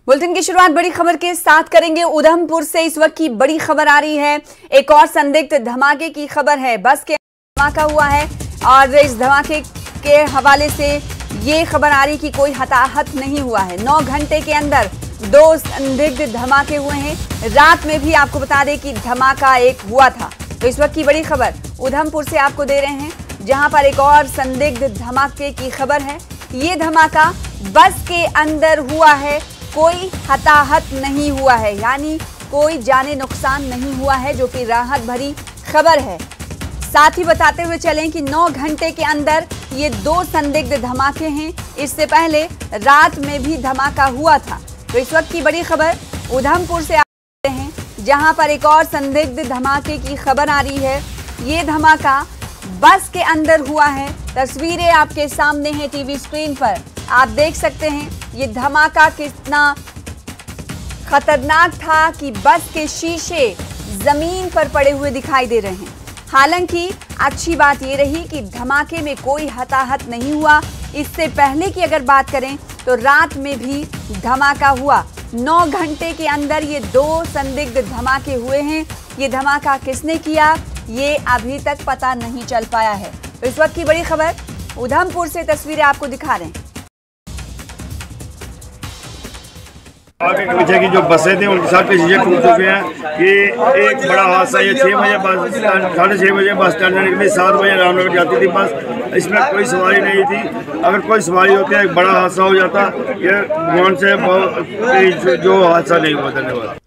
Bulletin की शुरुआत बड़ी खबर के साथ करेंगे। उधमपुर से इस वक्त की बड़ी खबर आ रही है। एक और संदिग्ध धमाके की खबर है। बस के धमाका हुआ है और इस धमाके के हवाले से ये खबर आ रही कि कोई हताहत नहीं हुआ है। 9 घंटे के अंदर 2 संदिग्ध धमाके हुए हैं। रात में भी आपको बता दें कि धमाका एक हुआ था। तो इस वक्त की बड़ी खबर उधमपुर से आपको दे रहे हैं, जहां पर एक और संदिग्ध धमाके की खबर है। ये धमाका बस के अंदर हुआ है, कोई हताहत नहीं हुआ है, यानी कोई जाने नुकसान नहीं हुआ है, जो कि राहत भरी खबर है। साथ ही बताते हुए चलें कि 9 घंटे के अंदर ये 2 संदिग्ध धमाके हैं। इससे पहले रात में भी धमाका हुआ था। तो इस वक्त की बड़ी खबर उधमपुर से आते हैं, जहां पर एक और संदिग्ध धमाके की खबर आ रही है। ये धमाका बस के अंदर हुआ है। तस्वीरें आपके सामने हैं टीवी स्क्रीन पर, आप देख सकते हैं ये धमाका कितना खतरनाक था कि बस के शीशे जमीन पर पड़े हुए दिखाई दे रहे हैं। हालांकि अच्छी बात ये रही कि धमाके में कोई हताहत नहीं हुआ। इससे पहले की अगर बात करें तो रात में भी धमाका हुआ। 9 घंटे के अंदर ये 2 संदिग्ध धमाके हुए हैं। ये धमाका किसने किया, ये अभी तक पता नहीं चल पाया है। तो इस वक्त की बड़ी खबर उधमपुर से तस्वीरें आपको दिखा रहे हैं। आगे के पीछे की जो बसें थी उनके साथ शीशे टूट चुके हैं। ये एक बड़ा हादसा। ये 6 बजे बस 6:30 बजे बस स्टैंड निकली, 7 बजे रामनगर जाती थी बस। इसमें कोई सवारी नहीं थी। अगर कोई सवारी होती है एक बड़ा हादसा हो जाता। ये भगवान से जो हादसा नहीं हुआ। धन्यवाद।